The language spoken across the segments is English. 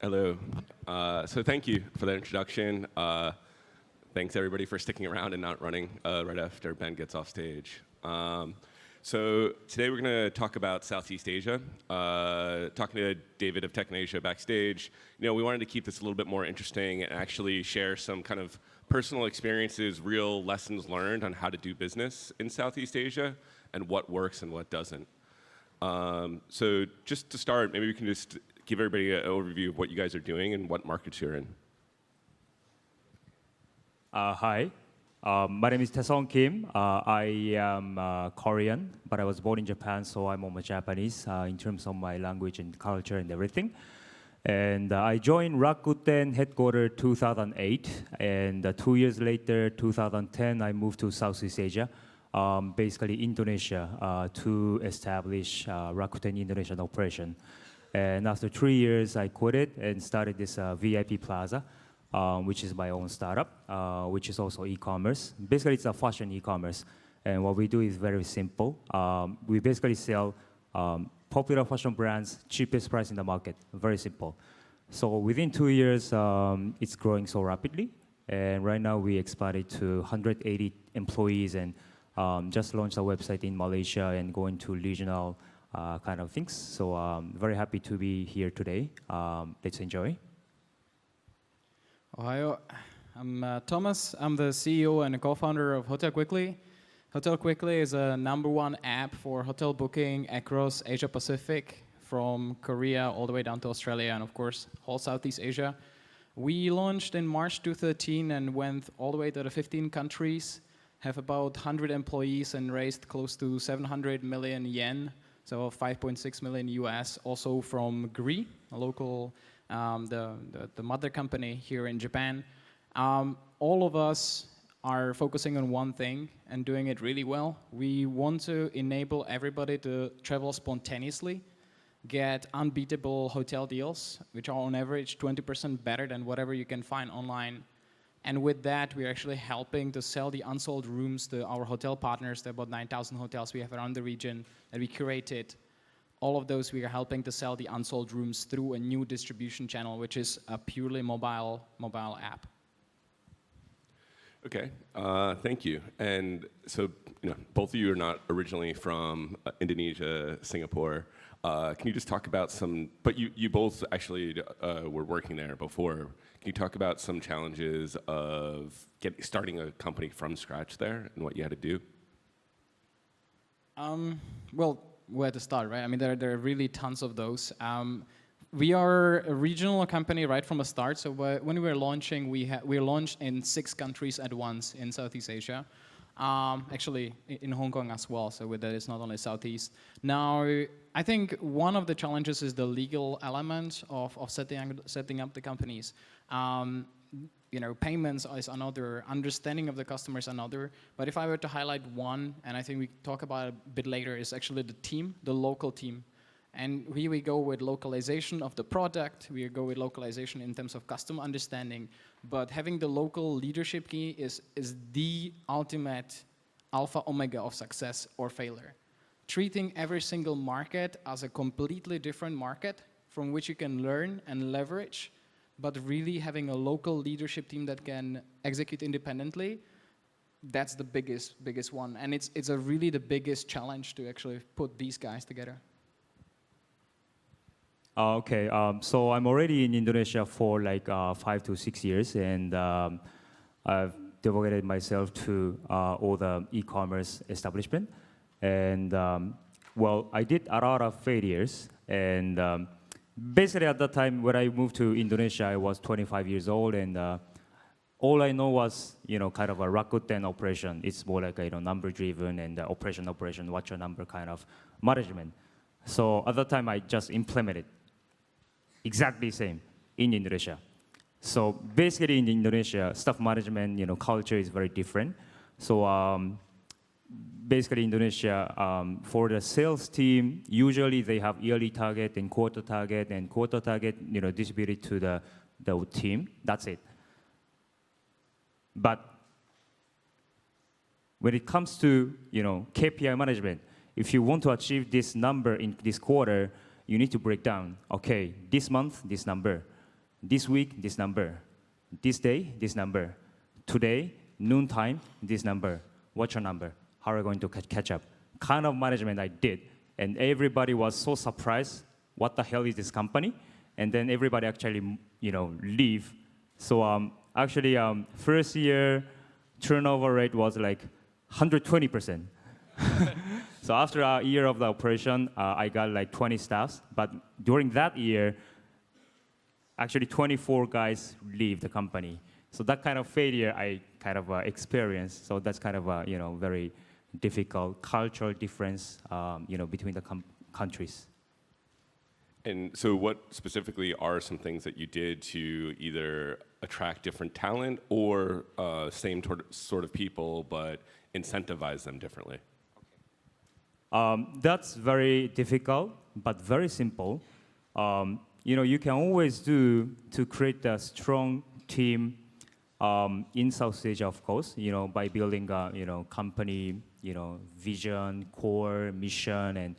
Hello. So thank you for that introduction. Thanks everybody for sticking around and not running right after Ben gets off stage. So today we're going to talk about Southeast Asia. Talking to David of Tech in Asia backstage, we wanted to keep this a little bit more interesting and actually share some kind of personal experiences, real lessons learned on how to do business in Southeast Asia and what works and what doesn't. So just to start, maybe we can just give everybody an overview of what you guys are doing and what markets you're in. Hi, my name is Taesong Kim. I am Korean, but I was born in Japan, so I'm almost Japanese in terms of my language and culture and everything. And I joined Rakuten headquarters 2008, and 2 years later, 2010, I moved to Southeast Asia, basically Indonesia, to establish Rakuten Indonesian operation. And after 3 years, I quit it and started this VIP Plaza, which is my own startup, which is also e-commerce. Basically, it's a fashion e-commerce. And what we do is very simple. We basically sell popular fashion brands, cheapest price in the market, very simple. So within 2 years, it's growing so rapidly. And right now, we expanded to 180 employees and just launched a website in Malaysia and going to regional kind of things. So very happy to be here today. Let's enjoy. Ohio, I'm Thomas. I'm the CEO and co-founder of HotelQuickly. HotelQuickly is a #1 app for hotel booking across Asia Pacific, from Korea all the way down to Australia and of course whole Southeast Asia. We launched in March 2013 and went all the way to the 15 countries, have about 100 employees and raised close to 700 million yen, so 5.6 million US, also from GRI, a local, the mother company here in Japan. All of us are focusing on one thing and doing it really well. We want to enable everybody to travel spontaneously, get unbeatable hotel deals, which are on average 20% better than whatever you can find online. And with that, we're actually helping to sell the unsold rooms to our hotel partners. There are about 9,000 hotels we have around the region that we curated. All of those, we are helping to sell the unsold rooms through a new distribution channel, which is a purely mobile app. Okay, thank you. And so, both of you are not originally from Indonesia, Singapore. Can you just talk about some, but you both actually were working there before. Can you talk about some challenges of starting a company from scratch there and what you had to do? Well, where to start, right? I mean, there are really tons of those. We are a regional company right from the start. So when we were launching, we launched in 6 countries at once in Southeast Asia. Actually, in Hong Kong as well. So with that, it's not only Southeast. Now, I think one of the challenges is the legal element of setting up the companies. Payments is another, understanding of the customer is another. But if I were to highlight one, and I think we talk about it a bit later, is actually the team, the local team. And here we go with localization of the product. We go with localization in terms of customer understanding. But having the local leadership key is the ultimate alpha omega of success or failure. Treating every single market as a completely different market from which you can learn and leverage, but really having a local leadership team that can execute independently, that's the biggest one. And it's really the biggest challenge to actually put these guys together. Okay, so I'm already in Indonesia for like 5 to 6 years, and I've devoted myself to all the e-commerce establishment. And well, I did a lot of failures, and basically at that time when I moved to Indonesia, I was 25 years old, and all I know was kind of a Rakuten operation. It's more like number-driven and operation, what's your number kind of management. So at that time, I just implemented exactly the same in Indonesia. So basically in Indonesia, staff management, culture is very different. So basically Indonesia, for the sales team, usually they have yearly target and quarter target, distributed to the team. That's it. But when it comes to KPI management, if you want to achieve this number in this quarter, you need to break down, okay, this month, this number. This week, this number. This day, this number. Today, noontime, this number. What's your number? How are we going to catch up? Kind of management I did. And everybody was so surprised. What the hell is this company? And then everybody actually, leave. So actually, first year turnover rate was like 120%. So after a year of the operation, I got like 20 staffs. But during that year, actually 24 guys leave the company. So that kind of failure I kind of experienced. So that's kind of a very difficult cultural difference between the countries. And so what specifically are some things that you did to either attract different talent or same sort of people but incentivize them differently? That's very difficult, but very simple. You can always do to create a strong team in South Asia, of course, by building a, company, vision, core, mission, and,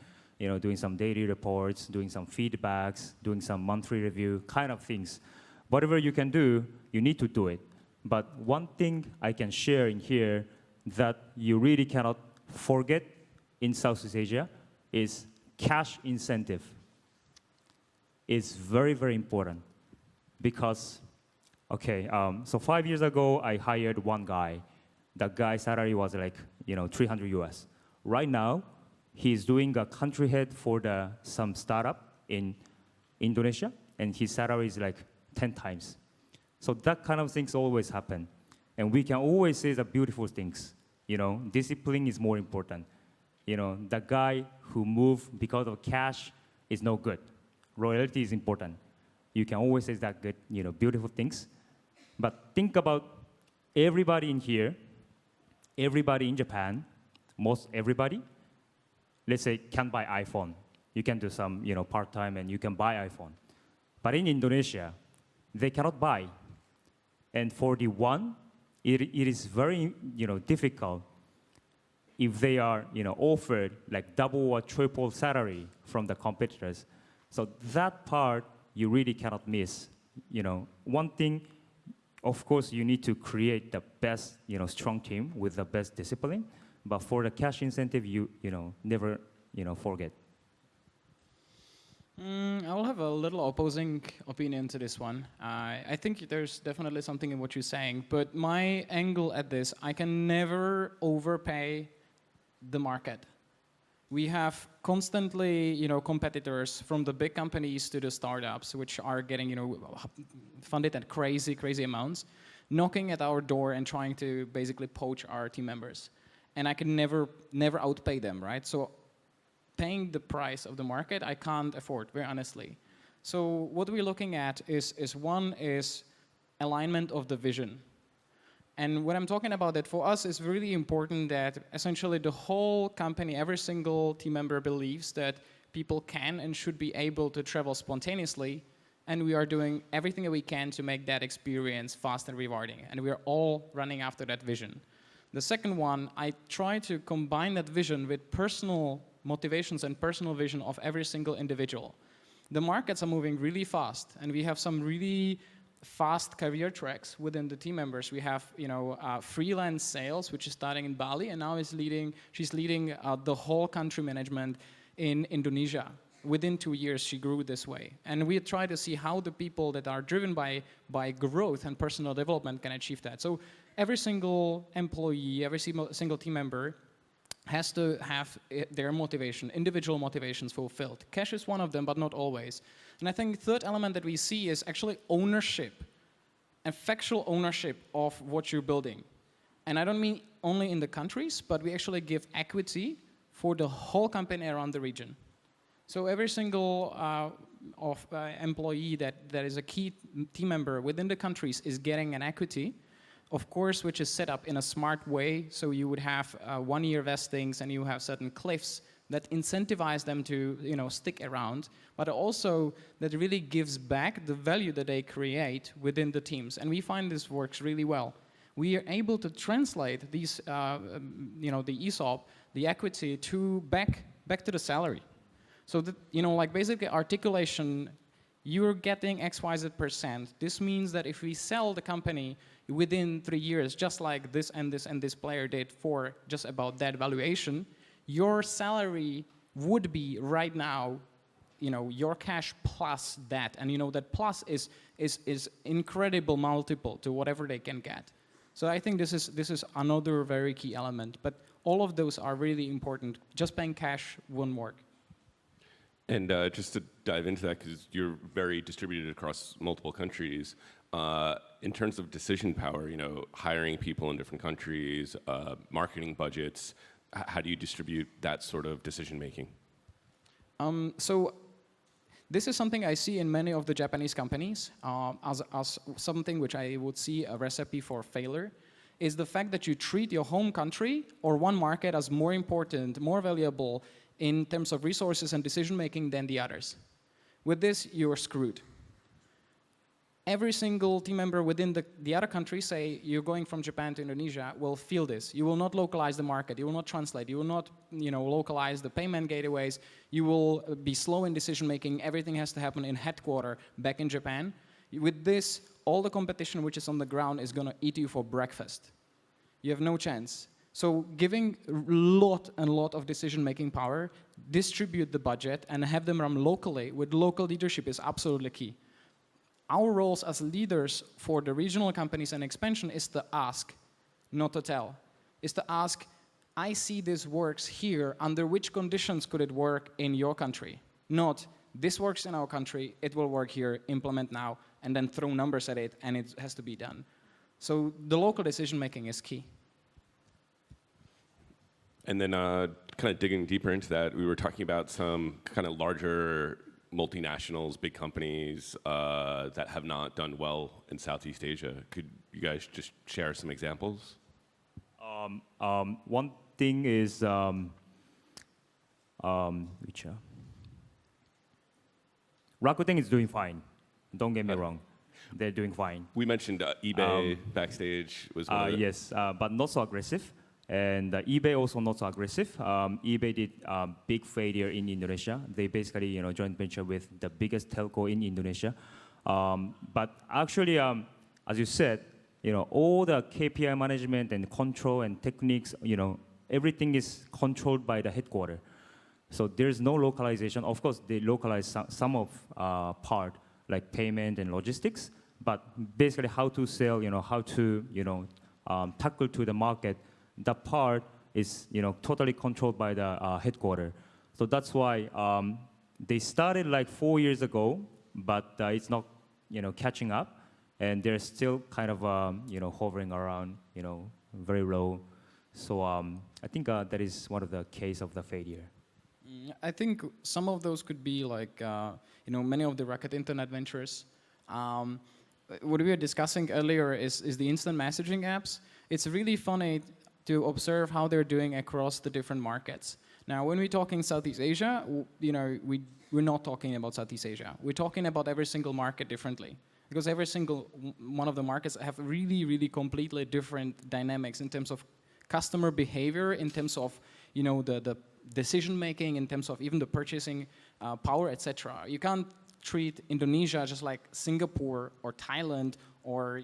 doing some daily reports, doing some feedbacks, doing some monthly review, kind of things. Whatever you can do, you need to do it. But one thing I can share in here that you really cannot forget in Southeast Asia is cash incentive. It's very, very important because, so 5 years ago, I hired one guy. That guy's salary was like, 300 US. Right now, he's doing a country head for some startup in Indonesia, and his salary is like 10 times. So that kind of things always happen. And we can always say the beautiful things. Discipline is more important. The guy who moved because of cash is no good. Royalty is important. You can always say that good, beautiful things. But think about everybody in here, everybody in Japan, most everybody, let's say, can buy iPhone. You can do some, part-time and you can buy iPhone. But in Indonesia, they cannot buy. And for the one, it is very, difficult if they are, offered like double or triple salary from the competitors. So that part you really cannot miss. One thing, of course, you need to create the best, strong team with the best discipline. But for the cash incentive, you never, forget. I will have a little opposing opinion to this one. I think there's definitely something in what you're saying, but my angle at this, I can never overpay the market. We have constantly, competitors from the big companies to the startups, which are getting, funded at crazy, crazy amounts, knocking at our door and trying to basically poach our team members. And I can never outpay them, right? So paying the price of the market, I can't afford, very honestly. So what we're looking at is one is alignment of the vision. And when I'm talking about that, for us, it's really important that essentially the whole company, every single team member believes that people can and should be able to travel spontaneously, and we are doing everything that we can to make that experience fast and rewarding. And we are all running after that vision. The second one, I try to combine that vision with personal motivations and personal vision of every single individual. The markets are moving really fast, and we have some really fast career tracks within the team members. We have, freelance sales, which is starting in Bali, and now she's leading the whole country management in Indonesia. Within 2 years, she grew this way. And we try to see how the people that are driven by growth and personal development can achieve that. So every single employee, every single team member has to have their motivation, individual motivations fulfilled. Cash is one of them, but not always. And I think the third element that we see is actually ownership, and factual ownership of what you're building. And I don't mean only in the countries, but we actually give equity for the whole company around the region. So every single employee that is a key team member within the countries is getting an equity, of course, which is set up in a smart way. So you would have 1 year vestings, and you have certain cliffs that incentivize them to stick around, but also that really gives back the value that they create within the teams. And we find this works really well. We are able to translate these, the ESOP, the equity, back to the salary. So that, basically articulation you're getting XYZ%. This means that if we sell the company within 3 years, just like this and this and this player did for just about that valuation, your salary would be right now, your cash plus that. And that plus is incredible multiple to whatever they can get. So I think this is another very key element. But all of those are really important. Just paying cash won't work. And just to dive into that, because you're very distributed across multiple countries, in terms of decision power, hiring people in different countries, marketing budgets, how do you distribute that sort of decision making? So this is something I see in many of the Japanese companies as something which I would see a recipe for failure, is the fact that you treat your home country or one market as more important, more valuable in terms of resources and decision making than the others. With this, you're screwed. Every single team member within the other country, say you're going from Japan to Indonesia, will feel this. You will not localize the market. You will not translate. You will not localize the payment gateways. You will be slow in decision making. Everything has to happen in headquarters back in Japan. With this, all the competition which is on the ground is going to eat you for breakfast. You have no chance. So giving a lot of decision making power, distribute the budget, and have them run locally with local leadership is absolutely key. Our roles as leaders for the regional companies and expansion is to ask, not to tell. Is to ask, I see this works here, under which conditions could it work in your country? Not, this works in our country, it will work here, implement now, and then throw numbers at it, and it has to be done. So the local decision making is key. And then kind of digging deeper into that, we were talking about some kind of larger multinationals, big companies that have not done well in Southeast Asia. Could you guys just share some examples? One thing is Rakuten is doing fine. Don't get me wrong. They're doing fine. We mentioned eBay backstage was one of the... Yes, but not so aggressive. And eBay also not so aggressive. eBay did big failure in Indonesia. They basically, joint venture with the biggest telco in Indonesia. But actually, as you said, all the KPI management and control and techniques, everything is controlled by the headquarters. So there's no localization. Of course, they localize some of part like payment and logistics. But basically, how to sell, how to, tackle to the market. That part is totally controlled by the headquarters. So that's why they started like 4 years ago, but it's not catching up, and they're still kind of hovering around very low. So I think that is one of the case of the failure. I think some of those could be like many of the Rocket Internet ventures. What we were discussing earlier is the instant messaging apps. It's really funny to observe how they're doing across the different markets. Now, when we're talking Southeast Asia, we're not talking about Southeast Asia. We're talking about every single market differently, because every single one of the markets have really, really completely different dynamics in terms of customer behavior, in terms of the decision making, in terms of even the purchasing power, etc. You can't treat Indonesia just like Singapore or Thailand or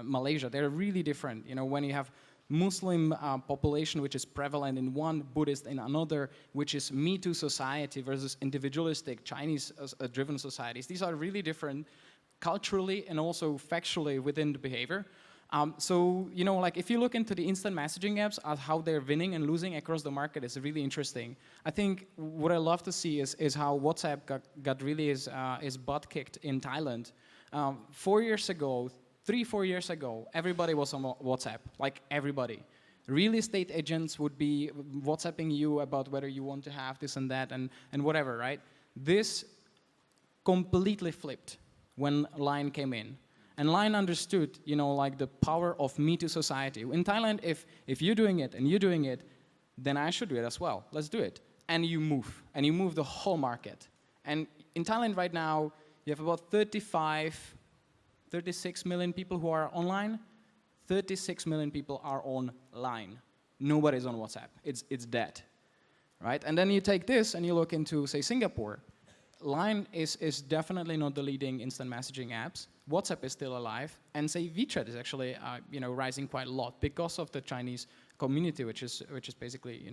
Malaysia. They're really different. When you have Muslim population which is prevalent in one, Buddhist in another, which is Me Too society versus individualistic Chinese-driven societies. These are really different culturally and also factually within the behavior. So, like if you look into the instant messaging apps, how they're winning and losing across the market is really interesting. I think what I love to see is how WhatsApp got really his butt kicked in Thailand. 4 years ago, 3-4 years ago, everybody was on WhatsApp, like everybody. Real estate agents would be WhatsApping you about whether you want to have this and that and whatever, right? This completely flipped when Line came in. And Line understood, like the power of Me Too society. In Thailand, if you're doing it and you're doing it, then I should do it as well. Let's do it. And you move the whole market. And in Thailand right now, you have about 36 million people who are online. 36 million people are online. Nobody's on WhatsApp. It's dead, right? And then you take this and you look into, say, Singapore. Line is definitely not the leading instant messaging apps. WhatsApp is still alive, and say WeChat is actually rising quite a lot because of the Chinese community, which is basically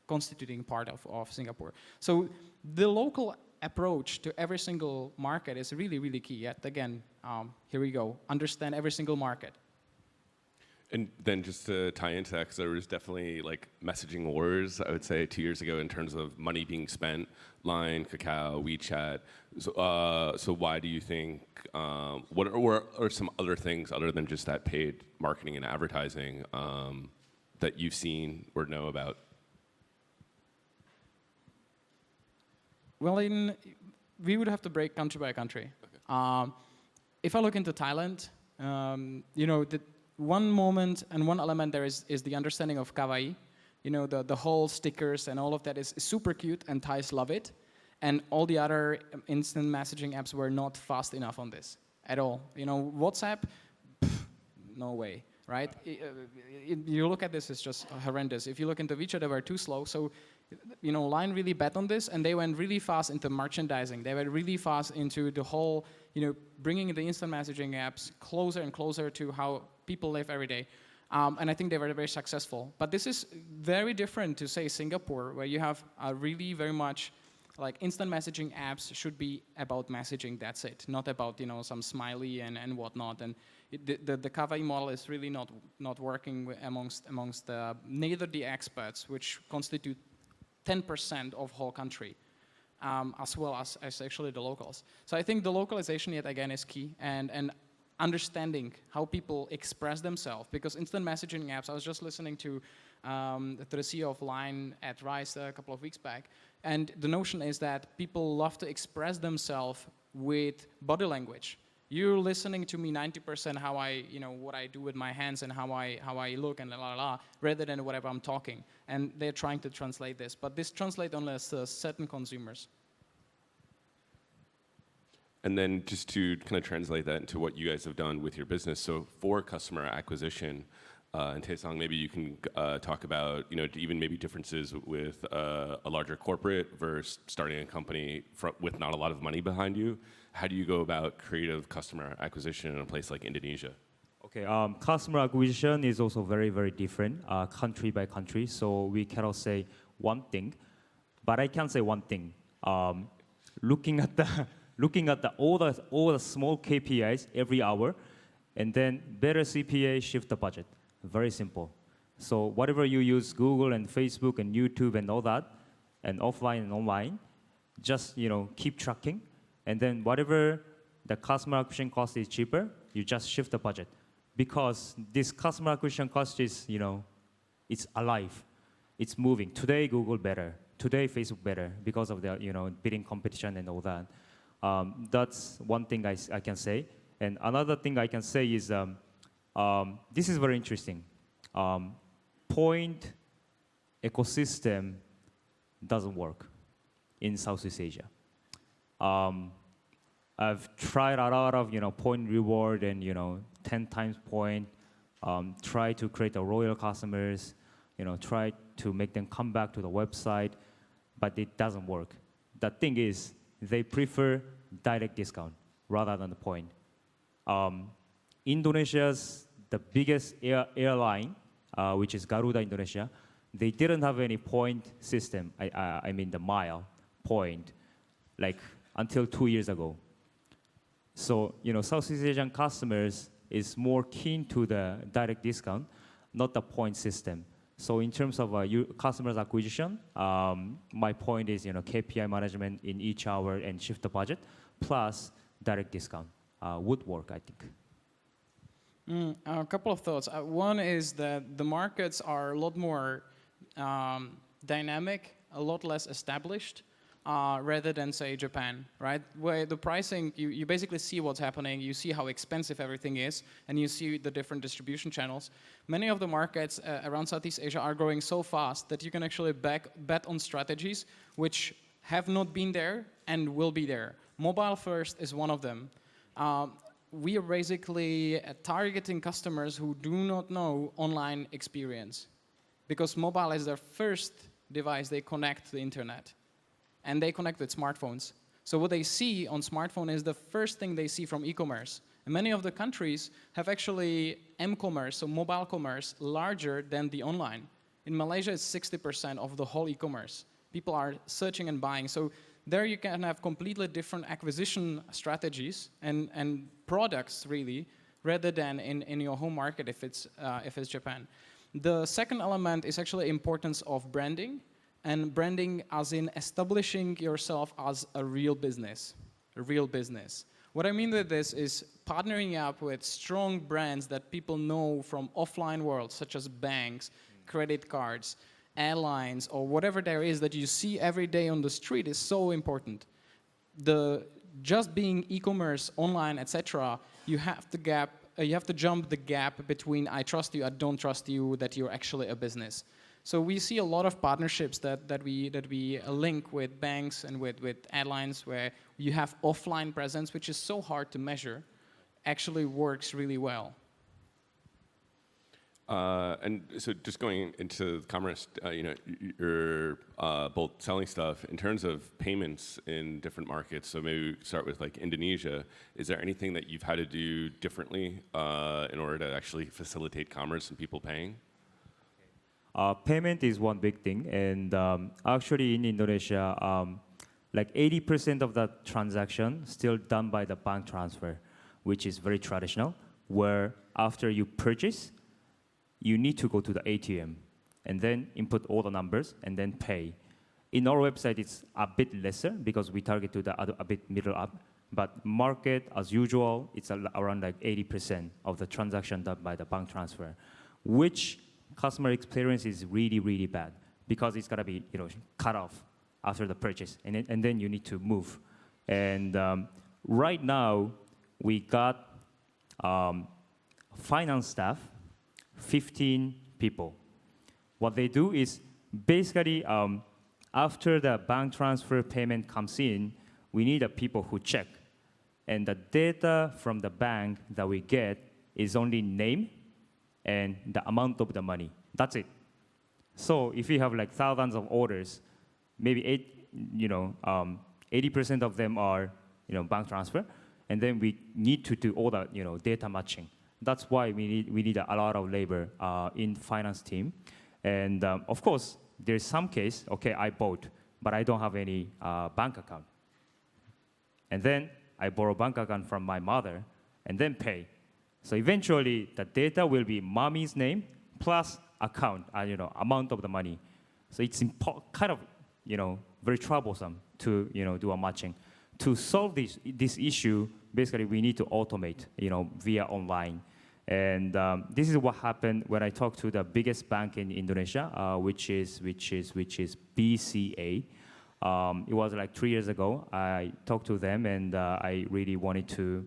constituting part of Singapore. So the local approach to every single market is really, really key. Yet again, here we go. Understand every single market. And then just to tie into that, because there was definitely like messaging wars, I would say 2 years ago in terms of money being spent, Line, Kakao, WeChat. So why do you think, what are some other things other than just that paid marketing and advertising that you've seen or know about? Well, we would have to break country by country. Okay. If I look into Thailand, the one moment and one element there is the understanding of kawaii. The whole stickers and all of that is super cute, and Thais love it. And all the other instant messaging apps were not fast enough on this at all. WhatsApp, no way, right? You look at this, it's just horrendous. If you look into WeChat, they were too slow. So, Line really bet on this, and they went really fast into merchandising. They went really fast into the whole, bringing the instant messaging apps closer and closer to how people live every day. And I think they were very successful. But this is very different to, say, Singapore, where you have a really very much like instant messaging apps should be about messaging, that's it. Not about, some smiley and whatnot. And the kawaii model is really not working amongst neither the expats, which constitute 10% of whole country, as well as actually the locals. So I think the localization yet again is key, and understanding how people express themselves, because instant messaging apps, I was just listening to the CEO of Line at Rise a couple of weeks back, and the notion is that people love to express themselves with body language. You're listening to me 90% how I, what I do with my hands and how I look and rather than whatever I'm talking. And they're trying to translate this, but this translates only to certain consumers. And then just to kind of translate that into what you guys have done with your business. So for customer acquisition, and Taesong, maybe you can talk about, even maybe differences with a larger corporate versus starting a company with not a lot of money behind you. How do you go about creative customer acquisition in a place like Indonesia? Okay, customer acquisition is also very, very different, country by country. So we cannot say one thing, but I can say one thing. Looking at all the small KPIs every hour, and then better CPA, shift the budget. Very simple. So whatever you use, Google and Facebook and YouTube and all that, and offline and online, just keep tracking, and then whatever the customer acquisition cost is cheaper, you just shift the budget, because this customer acquisition cost is it's alive, it's moving. Today Google better, today Facebook better because of the bidding competition and all that. That's one thing I can say. And another thing I can say is this is very interesting. Point ecosystem doesn't work in Southeast Asia. I've tried a lot of point reward and 10 times point. Try to create a loyal customers. Try to make them come back to the website, but it doesn't work. The thing is, they prefer direct discount rather than the point. Indonesia's the biggest airline, which is Garuda Indonesia, they didn't have any point system. I mean the mile point, like until 2 years ago. So Southeast Asian customers is more keen to the direct discount, not the point system. So in terms of customers acquisition, my point is KPI management in each hour and shift the budget, plus direct discount would work, I think. A couple of thoughts. One is that the markets are a lot more dynamic, a lot less established, rather than, say, Japan, right? Where the pricing, you basically see what's happening, you see how expensive everything is, and you see the different distribution channels. Many of the markets around Southeast Asia are growing so fast that you can actually bet on strategies which have not been there and will be there. Mobile first is one of them. We are basically targeting customers who do not know online experience, because mobile is their first device they connect to the internet, and they connect with smartphones. So what they see on smartphone is the first thing they see from e-commerce. And many of the countries have actually m-commerce, so mobile commerce, larger than the online. In Malaysia, it's 60% of the whole e-commerce. People are searching and buying. So there you can have completely different acquisition strategies and products, really, rather than in your home market if it's Japan. The second element is actually importance of branding, and branding as in establishing yourself as a real business, What I mean with this is partnering up with strong brands that people know from offline worlds, such as banks, credit cards, airlines, or whatever there is that you see every day on the street is so important. Just being e-commerce, online, etc., you have to jump the gap between I trust you, I don't trust you, that you're actually a business. So we see a lot of partnerships that we link with banks and with airlines where you have offline presence, which is so hard to measure, actually works really well. And so just going into commerce, you're both selling stuff. In terms of payments in different markets, so maybe start with like Indonesia, is there anything that you've had to do differently in order to actually facilitate commerce and people paying? Payment is one big thing, and actually in Indonesia, like 80% of the transaction still done by the bank transfer, which is very traditional, where after you purchase, you need to go to the ATM and then input all the numbers and then pay. In our website, it's a bit lesser because we target to a bit middle up, but market, as usual, it's around like 80% of the transaction done by the bank transfer, which customer experience is really, really bad because it's gotta be cut off after the purchase, and then you need to move. And right now, we got finance staff, 15 people. What they do is basically after the bank transfer payment comes in, we need people who check. And the data from the bank that we get is only name and the amount of the money. That's it. So if you have like thousands of orders, maybe 80% of them are bank transfer, and then we need to do all the data matching. That's why we need a lot of labor in finance team. And of course, there's some case, okay, I bought, but I don't have any bank account. And then I borrow bank account from my mother and then pay. So eventually, the data will be mommy's name plus account, amount of the money. So it's kind of, very troublesome to, do a matching. To solve this issue, basically we need to automate, via online. And this is what happened when I talked to the biggest bank in Indonesia, which is BCA. It was like 3 years ago. I talked to them, and I really wanted to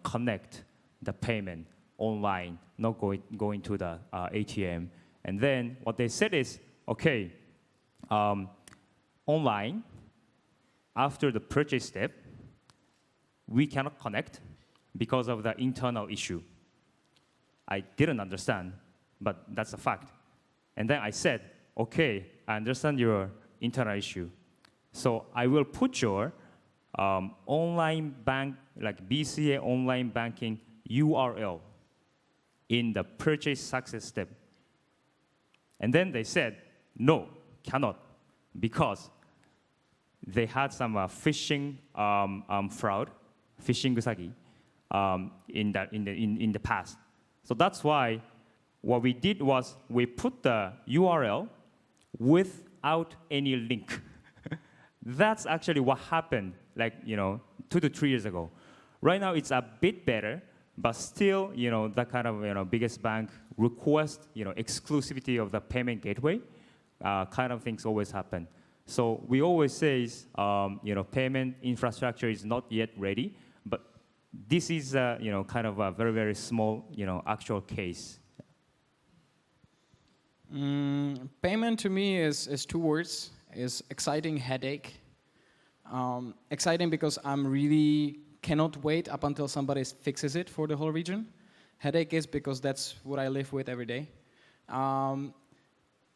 connect the payment online, not going to the ATM. And then what they said is, okay, online, after the purchase step, we cannot connect because of the internal issue. I didn't understand, but that's a fact. And then I said, okay, I understand your internal issue. So I will put your online bank, like BCA online banking URL in the purchase success step. And then they said, no, cannot, because they had some phishing fraud, phishing usagi, in the past. So that's why what we did was we put the URL without any link. That's actually what happened, like 2 to 3 years ago. Right now it's a bit better, but still, that kind of biggest bank request exclusivity of the payment gateway. Kind of things always happen. So we always say, payment infrastructure is not yet ready, but this is, kind of a very, very small, actual case. Payment to me is 2 words, is exciting headache. Exciting because I'm really cannot wait up until somebody fixes it for the whole region. Headache is because that's what I live with every day.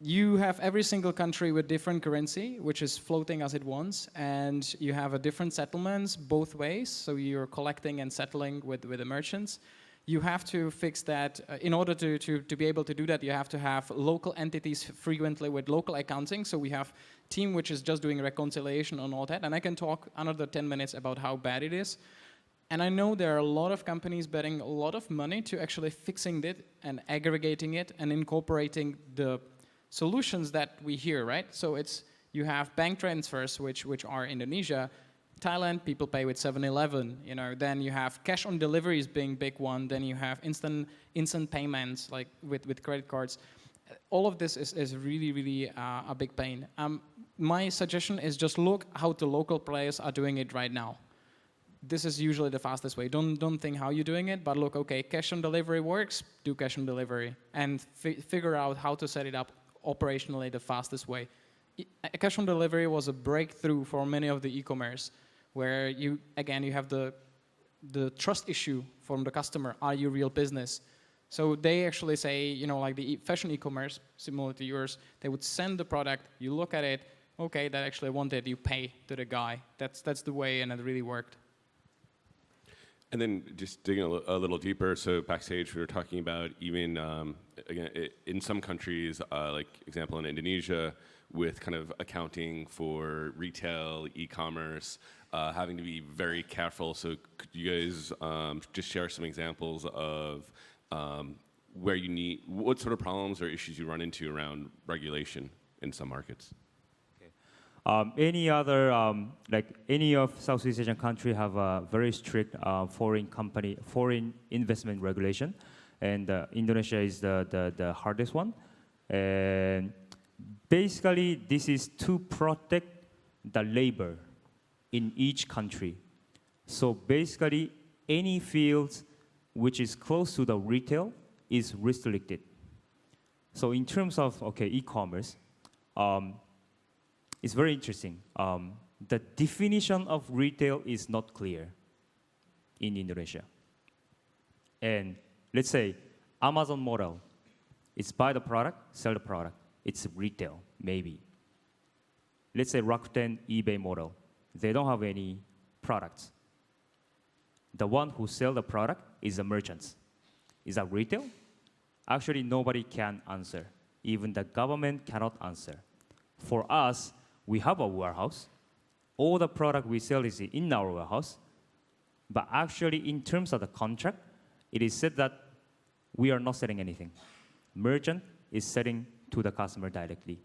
you have every single country with different currency, which is floating as it wants, and you have a different settlements both ways. So you're collecting and settling with the merchants. You have to fix that. In order to be able to do that, you have to have local entities frequently with local accounting. So we have team which is just doing reconciliation on all that. And I can talk another 10 minutes about how bad it is. And I know there are a lot of companies betting a lot of money to actually fixing it and aggregating it and incorporating the solutions that we hear, right? So you have bank transfers, which are Indonesia. Thailand, people pay with 7-Eleven, you know. Then you have cash on deliveries being big one. Then you have instant payments, like with credit cards. All of this is really, really a big pain. My suggestion is just look how the local players are doing it right now. This is usually the fastest way. Don't think how you're doing it, but look, okay, cash on delivery works, do cash on delivery, and figure out how to set it up operationally the fastest way. Cash on delivery was a breakthrough for many of the e-commerce, where you have the trust issue from the customer. Are you real business? So they actually say, you know, like the fashion e-commerce, similar to yours, they would send the product, you look at it, okay, that actually I wanted, you pay to the guy. That's the way, and it really worked. And then just digging a little deeper, so backstage we were talking about even, again, in some countries, like example in Indonesia, with kind of accounting for retail, e-commerce, having to be very careful. So could you guys just share some examples of what sort of problems or issues you run into around regulation in some markets? Any other, like any of Southeast Asian country have a very strict foreign investment regulation, and Indonesia is the hardest one. And basically, this is to protect the labor in each country. So basically, any fields which is close to the retail is restricted. So in terms of e-commerce. It's very interesting. The definition of retail is not clear in Indonesia. And let's say Amazon model, it's buy the product, sell the product. It's retail, maybe. Let's say Rakuten, eBay model, they don't have any products. The one who sell the product is the merchants. Is that retail? Actually, nobody can answer. Even the government cannot answer. For us, we have a warehouse. All the product we sell is in our warehouse. But actually, in terms of the contract, it is said that we are not selling anything. Merchant is selling to the customer directly.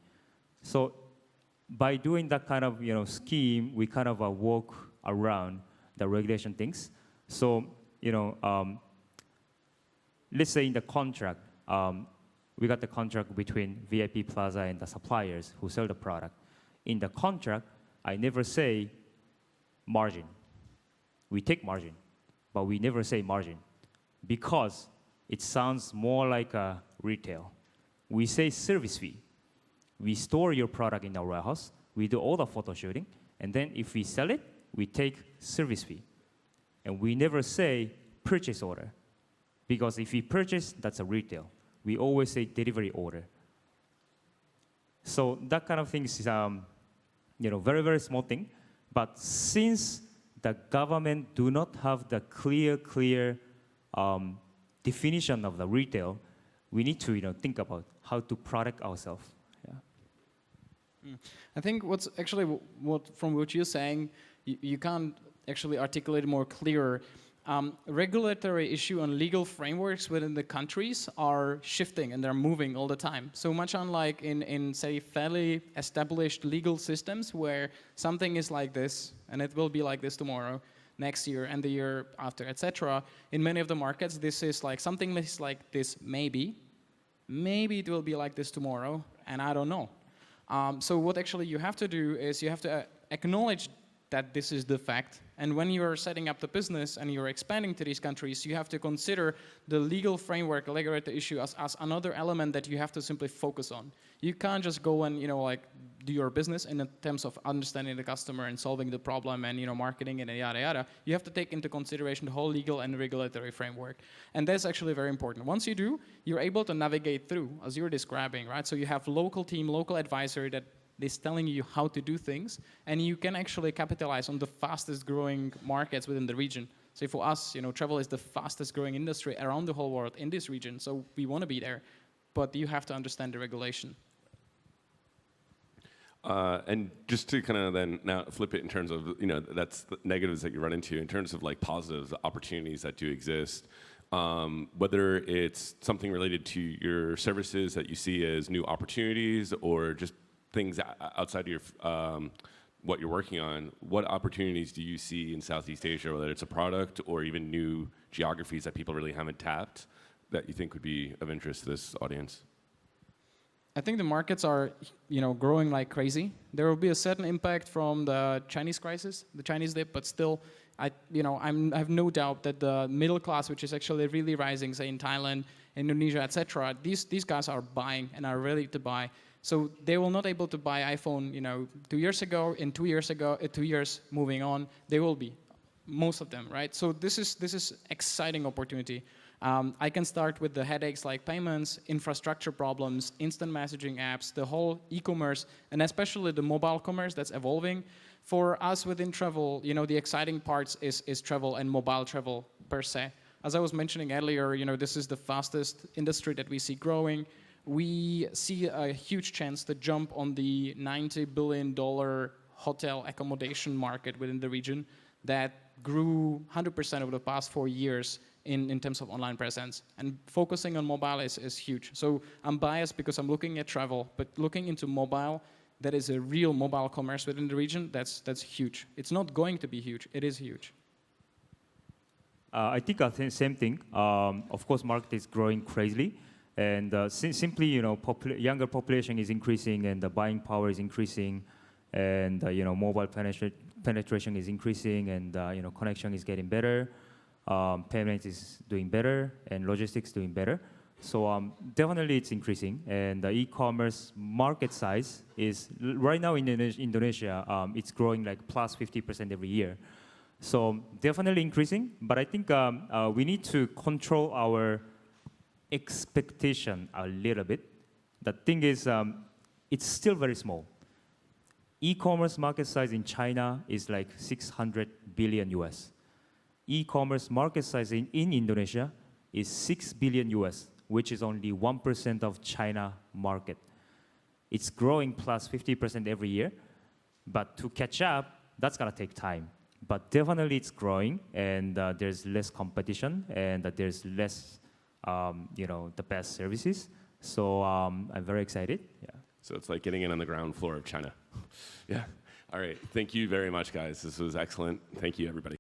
So by doing that kind of scheme, we kind of walk around the regulation things. So let's say in the contract, we got the contract between VIP Plaza and the suppliers who sell the product. In the contract, I never say margin. We take margin, but we never say margin because it sounds more like a retail. We say service fee. We store your product in our warehouse. We do all the photo shooting, and then if we sell it, we take service fee. And we never say purchase order because if we purchase, that's a retail. We always say delivery order. So that kind of thing is very, very small thing. But since the government do not have the clear definition of the retail, we need to think about how to protect ourselves. Yeah. I think what's actually from what you're saying, you can't actually articulate it more clearer. Regulatory issue and legal frameworks within the countries are shifting and they're moving all the time. So much unlike in say, fairly established legal systems where something is like this and it will be like this tomorrow, next year and the year after, etc. In many of the markets, this is like something is like this maybe. Maybe it will be like this tomorrow, and I don't know. So what actually you have to do is you have to acknowledge that this is the fact. And when you're setting up the business and you're expanding to these countries, you have to consider the legal framework, regulatory issue as another element that you have to simply focus on. You can't just go and do your business in terms of understanding the customer and solving the problem and marketing and yada yada, you have to take into consideration the whole legal and regulatory framework. And that's actually very important. Once you do, you're able to navigate through, as you're describing, right? So you have local team, local advisory that is telling you how to do things, and you can actually capitalize on the fastest growing markets within the region. So for us, travel is the fastest growing industry around the whole world in this region, so we want to be there, but you have to understand the regulation. And just to kind of then now flip it in terms of, that's the negatives that you run into. In terms of like positives, opportunities that do exist, whether it's something related to your services that you see as new opportunities or just things outside of your, what you're working on, what opportunities do you see in Southeast Asia, whether it's a product or even new geographies that people really haven't tapped that you think would be of interest to this audience? I think the markets are, growing like crazy. There will be a certain impact from the Chinese crisis, the Chinese dip, but still, I have no doubt that the middle class, which is actually really rising, say in Thailand, Indonesia, etc., these guys are buying and are ready to buy. So they will not able to buy iPhone, 2 years ago. In 2 years moving on, they will be, most of them, right? So this is exciting opportunity. I can start with the headaches like payments, infrastructure problems, instant messaging apps, the whole e-commerce, and especially the mobile commerce that's evolving. For us within travel, the exciting parts is travel and mobile travel per se. As I was mentioning earlier, this is the fastest industry that we see growing. We see a huge chance to jump on the $90 billion hotel accommodation market within the region that grew 100% over the past 4 years in terms of online presence. And focusing on mobile is huge. So I'm biased because I'm looking at travel, but looking into mobile, that is a real mobile commerce within the region, that's huge. It's not going to be huge, it is huge. I think same thing. Of course, market is growing crazily. And simply, younger population is increasing and the buying power is increasing. And, mobile penetration is increasing and, connection is getting better. Payment is doing better and logistics doing better. So definitely it's increasing. And the e-commerce market size is, right now in Indonesia, it's growing like plus 50% every year. So definitely increasing, but I think we need to control our expectation a little bit. The thing is, it's still very small. E-commerce market size in China is like 600 billion US. E-commerce market size in Indonesia is 6 billion US, which is only 1% of China market. It's growing plus 50% every year, but to catch up, that's gonna take time. But definitely it's growing, and there's less competition, and there's less, the best services. So I'm very excited. Yeah. So it's like getting in on the ground floor of China. Yeah. All right. Thank you very much, guys. This was excellent. Thank you, everybody.